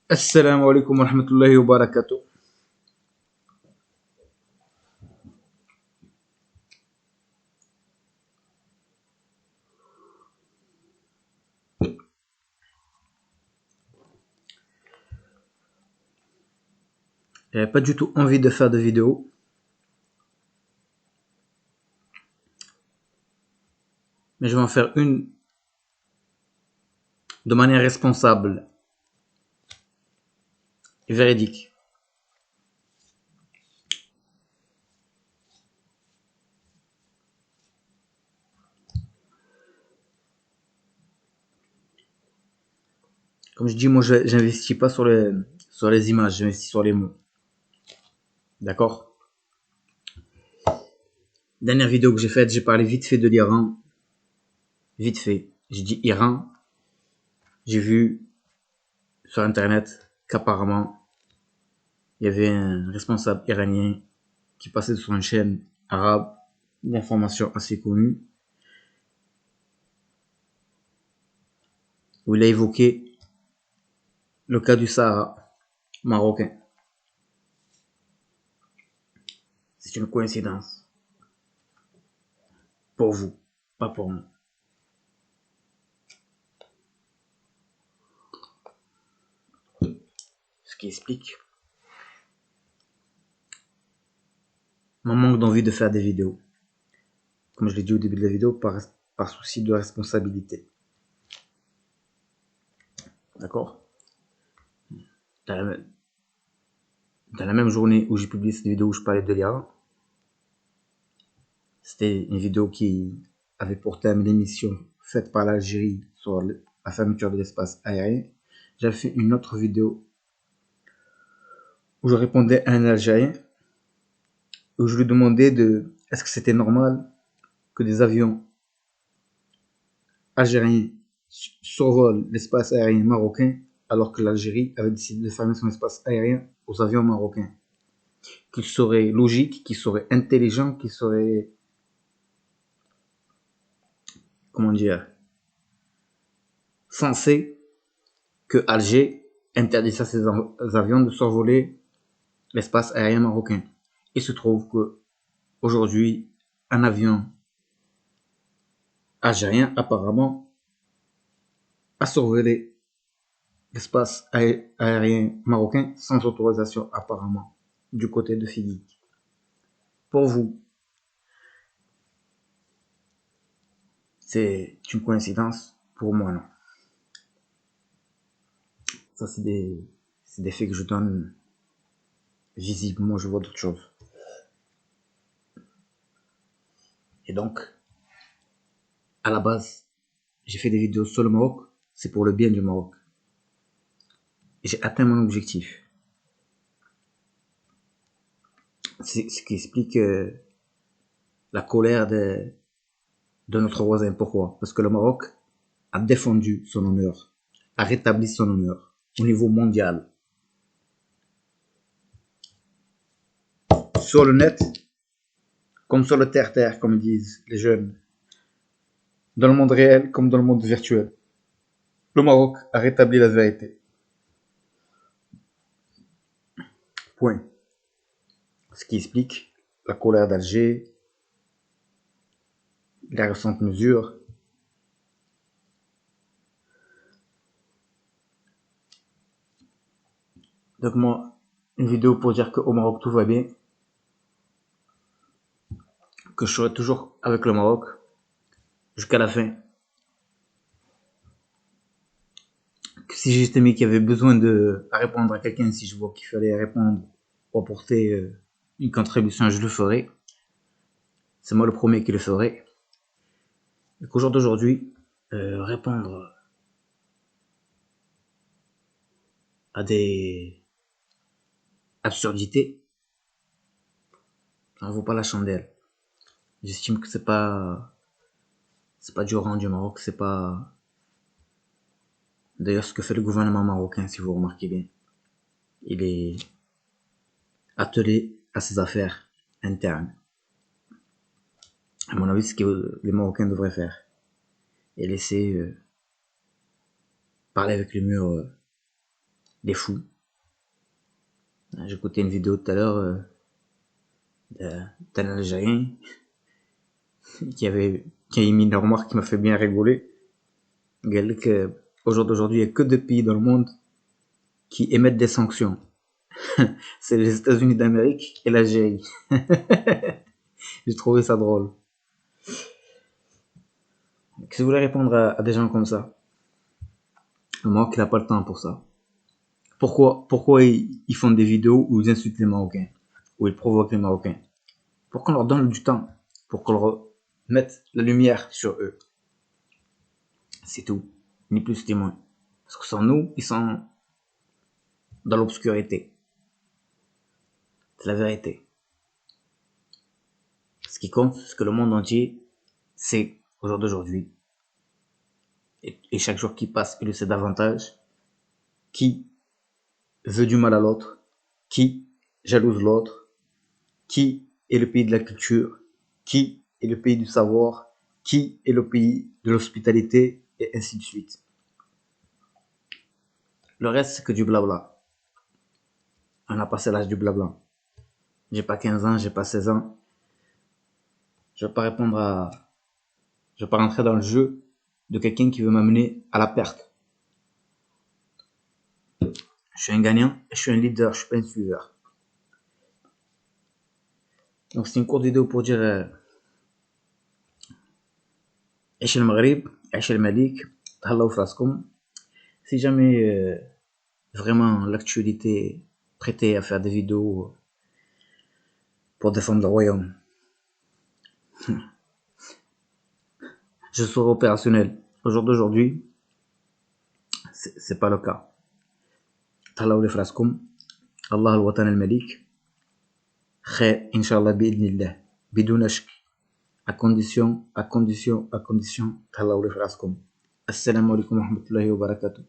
Assalamu alaikum wa rahmatullahi wa barakatuh. J'avais pas du tout envie de faire de vidéo, mais je vais en faire une de manière responsable et véridique. Comme je dis, moi, j'investis pas sur les images, j'investis sur les mots. D'accord? Dernière vidéo que j'ai faite, j'ai parlé vite fait de l'Iran. Vite fait. J'ai dit Iran. J'ai vu sur internet qu'apparemment, il y avait un responsable iranien qui passait sur une chaîne arabe d'information assez connue, où il a évoqué le cas du Sahara marocain. C'est une coïncidence. Pour vous, pas pour moi. Ce qui explique mon manque d'envie de faire des vidéos. Comme je l'ai dit au début de la vidéo, par souci de responsabilité. D'accord? dans la, dans la même journée où j'ai publié cette vidéo où je parlais de l'Iran, c'était une vidéo qui avait pour thème l'émission faite par l'Algérie sur la fermeture de l'espace aérien. J'avais fait une autre vidéo où je répondais à un Algérien, où je lui demandais est-ce que c'était normal que des avions algériens survolent l'espace aérien marocain alors que l'Algérie avait décidé de fermer son espace aérien aux avions marocains. Qu'il serait logique, qu'il serait intelligent, qu'il serait, comment dire, censé que Alger interdise à ses avions de survoler l'espace aérien marocain. Il se trouve que aujourd'hui, un avion algérien apparemment a survolé l'espace aérien marocain sans autorisation apparemment du côté de Fidi. Pour vous, c'est une coïncidence? Pour moi, non. Ça, c'est des faits que je donne. Visiblement, je vois d'autres choses. Et donc, à la base, j'ai fait des vidéos sur le Maroc, c'est pour le bien du Maroc. Et j'ai atteint mon objectif. C'est ce qui explique la colère de notre voisin. Pourquoi? Parce que le Maroc a défendu son honneur, a rétabli son honneur au niveau mondial. Sur le net, comme sur le terre-terre, comme disent les jeunes, dans le monde réel comme dans le monde virtuel. Le Maroc a rétabli la vérité. Point. Ce qui explique la colère d'Alger, les récentes mesures. Donc moi, une vidéo pour dire qu'au Maroc tout va bien, que je serai toujours avec le Maroc jusqu'à la fin. Que si j'estimais qu'il y avait besoin de répondre à quelqu'un, si je vois qu'il fallait répondre ou apporter une contribution, je le ferai. C'est moi le premier qui le ferai. Et qu'au jour d'aujourd'hui, répondre à des absurdités, ça ne vaut pas la chandelle. J'estime que c'est pas du rang du Maroc, c'est pas d'ailleurs ce que fait le gouvernement marocain, si vous remarquez bien. Il est attelé à ses affaires internes. À mon avis, c'est ce que les Marocains devraient faire. Et laisser parler avec les murs des fous. J'écoutais une vidéo tout à l'heure d'un Algérien qui a mis une remarque qui m'a fait bien rigoler. Il a dit qu'au jour d'aujourd'hui, il n'y a que deux pays dans le monde qui émettent des sanctions. C'est les États-Unis d'Amérique et l'Algérie. J'ai trouvé ça drôle. Si vous voulez répondre à des gens comme ça, le Maroc n'a pas le temps pour ça. Pourquoi ils font des vidéos où ils insultent les Marocains, où ils provoquent les Marocains? Pour qu'on leur donne du temps, pour qu'on leur mette la lumière sur eux. C'est tout, ni plus ni moins. Parce que sans nous, ils sont dans l'obscurité. C'est la vérité. Ce qui compte, c'est que le monde entier sait au jour d'aujourd'hui, et chaque jour qui passe, il le sait davantage, qui veut du mal à l'autre, qui jalouse l'autre, qui est le pays de la culture, qui est le pays du savoir, qui est le pays de l'hospitalité, et ainsi de suite. Le reste, c'est que du blabla. On a passé l'âge du blabla. J'ai pas 15 ans, j'ai pas 16 ans. Je vais pas je vais pas rentrer dans le jeu de quelqu'un qui veut m'amener à la perte. Je suis un gagnant, je suis un leader, je suis pas un suiveur. Donc c'est une courte vidéo pour dire عيش المغرب, عيش الملك, تهلاو في راسكم. Si jamais vraiment l'actualité est prêtée à faire des vidéos pour défendre le royaume, je serai opérationnel. Au jour d'aujourd'hui, c'est pas le cas. تهلاو لي في راسكم. الله الوطن الملك خير إن شاء الله بإذن الله بدون شك. À condition تهلاو لي في راسكم. السلام عليكم ورحمة الله وبركاته.